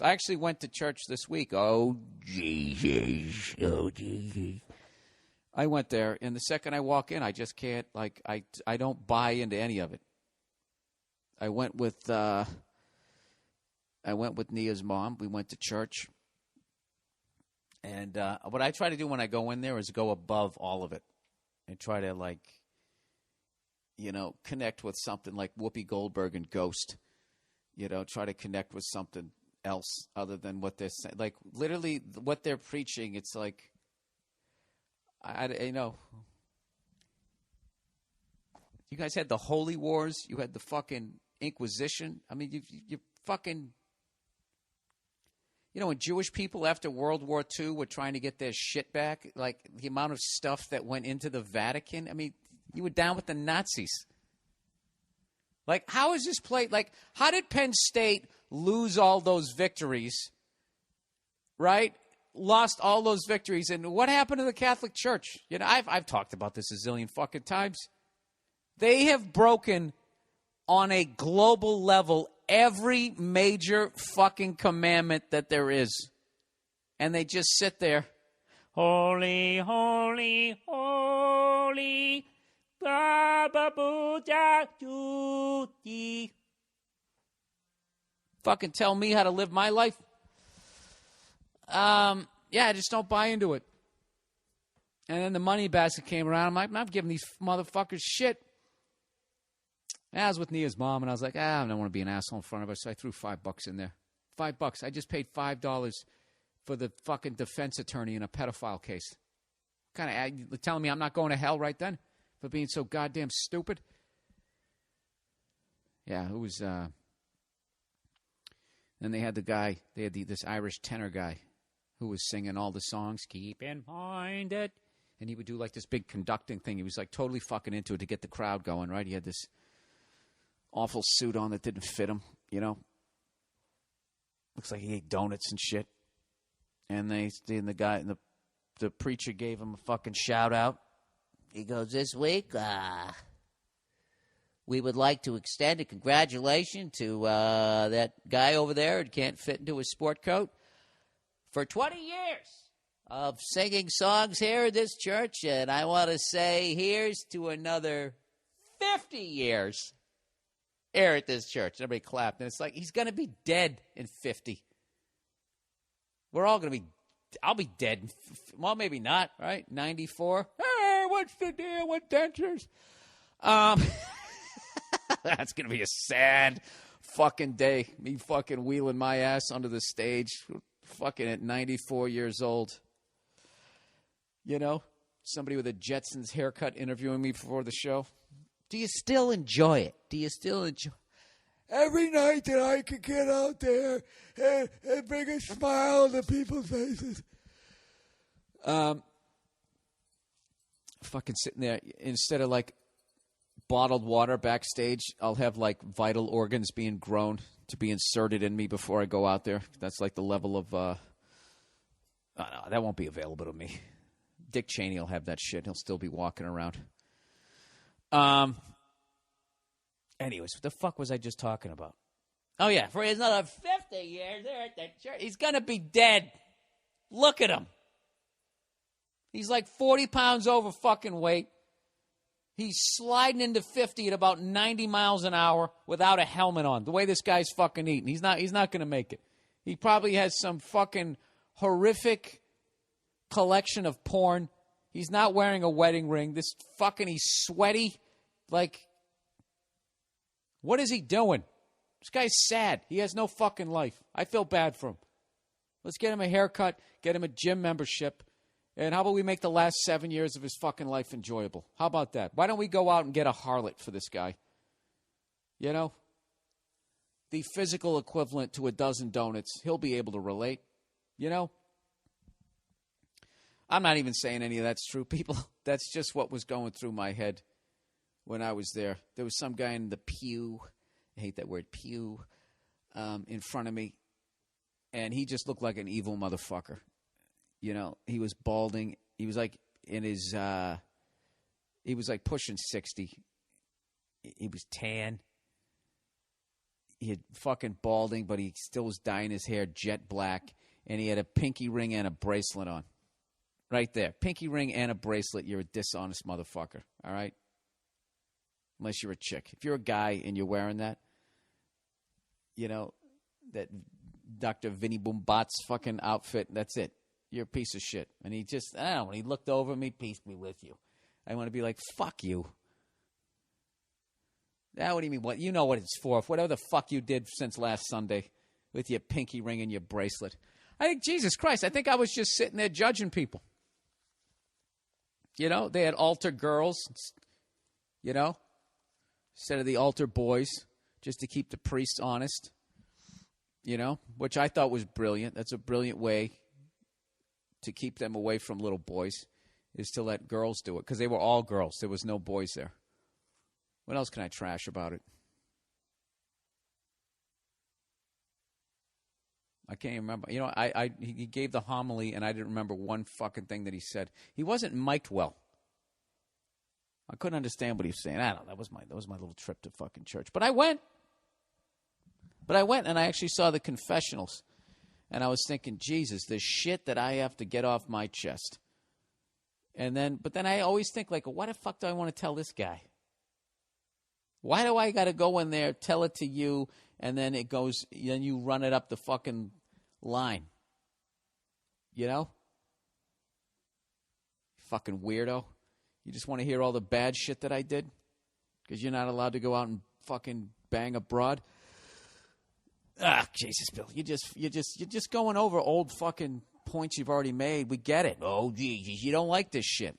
I actually went to church this week. Oh, Jesus. Oh, Jesus. I went there, and the second I walk in, I just can't, like, I don't buy into any of it. I went with Nia's mom. We went to church. And what I try to do when I go in there is go above all of it and try to, like, you know, connect with something like Whoopi Goldberg and Ghost. You know, try to connect with something else other than what they're saying. Like, literally, what they're preaching, it's like, you know, you guys had the Holy Wars. You had the fucking Inquisition. I mean, you fucking, you know, when Jewish people after World War II were trying to get their shit back, like the amount of stuff that went into the Vatican. I mean, you were down with the Nazis. Like, how is this played? Like, how did Penn State lose all those victories, right? Lost all those victories, and what happened to the Catholic Church? You know, I've talked about this a zillion fucking times. They have broken on a global level every major fucking commandment that there is, and they just sit there, holy, holy, holy, Baba Buddha Judy. Fucking tell me how to live my life. Yeah, I just don't buy into it. And then the money basket came around. I'm like, I'm not giving these motherfuckers shit. And I was with Nia's mom, and I was like, I don't want to be an asshole in front of her, so I threw $5 in there. $5. I just paid $5 for the fucking defense attorney in a pedophile case. Kind of telling me I'm not going to hell right then for being so goddamn stupid. Yeah, it was. Then they had the guy. They had this Irish tenor guy who was singing all the songs. Keep in mind it. And he would do like this big conducting thing. He was like totally fucking into it to get the crowd going, right? He had this awful suit on that didn't fit him, you know. Looks like he ate donuts and shit. And the preacher gave him a fucking shout out. He goes, this week, we would like to extend a congratulations to that guy over there who can't fit into his sport coat for 20 years of singing songs here at this church. And I want to say here's to another 50 years here at this church. Everybody clapped. And it's like, he's going to be dead in 50. We're all going to be, I'll be dead. Well, maybe not, right? 94. Hey, what's the deal with dentures? That's going to be a sad fucking day. Me fucking wheeling my ass onto the stage, fucking at 94 years old. You know, somebody with a Jetsons haircut interviewing me before the show. Do you still enjoy it? Do you still enjoy every night that I could get out there and bring a smile to people's faces? Fucking sitting there, instead of like bottled water backstage, I'll have like vital organs being grown to be inserted in me before I go out there. That's like the level of, no, that won't be available to me. Dick Cheney will have that shit. He'll still be walking around. Anyways, what the fuck was I just talking about? Oh, yeah, for another 50 years there at that church. He's going to be dead. Look at him. He's like 40 pounds over fucking weight. He's sliding into 50 at about 90 miles an hour without a helmet on. The way this guy's fucking eating. He's not going to make it. He probably has some fucking horrific collection of porn. He's not wearing a wedding ring. He's sweaty. Like, what is he doing? This guy's sad. He has no fucking life. I feel bad for him. Let's get him a haircut, get him a gym membership, and how about we make the last 7 years of his fucking life enjoyable? How about that? Why don't we go out and get a harlot for this guy? You know? The physical equivalent to a dozen donuts. He'll be able to relate. You know? I'm not even saying any of that's true, people. That's just what was going through my head when I was there. There was some guy in the pew. I hate that word, pew. In front of me. And he just looked like an evil motherfucker. You know, he was balding. He was like in his, he was like pushing 60. He was tan. he had fucking balding, but he still was dyeing his hair jet black, and he had a pinky ring and a bracelet on. Right there. Pinky ring and a bracelet. You're a dishonest motherfucker. All right? Unless you're a chick. If you're a guy and you're wearing that, you know, that Dr. Vinny Boombat's fucking outfit, that's it. You're a piece of shit. And he just, I don't know, when he looked over me, peace be with you. I want to be like, fuck you. Now, what do you mean? What? You know what it's for. Whatever the fuck you did since last Sunday with your pinky ring and your bracelet. I think, Jesus Christ, I think I was just sitting there judging people. You know, they had altar girls, you know, instead of the altar boys, just to keep the priests honest, you know, which I thought was brilliant. That's a brilliant way to keep them away from little boys, is to let girls do it, because they were all girls. There was no boys there. What else can I trash about it? I can't even remember. You know, he gave the homily, and I didn't remember one fucking thing that he said. He wasn't mic'd well. I couldn't understand what he was saying. I don't know. That was my little trip to fucking church. But I went. And I actually saw the confessionals. And I was thinking, Jesus, the shit that I have to get off my chest. But then I always think, like, why the fuck do I want to tell this guy? Why do I got to go in there, tell it to you, and then then you run it up the fucking line? You know? Fucking weirdo. You just want to hear all the bad shit that I did? Because you're not allowed to go out and fucking bang a broad? Ah, Jesus, Bill. You're just going over old fucking points you've already made. We get it. Oh, Jesus, you don't like this shit.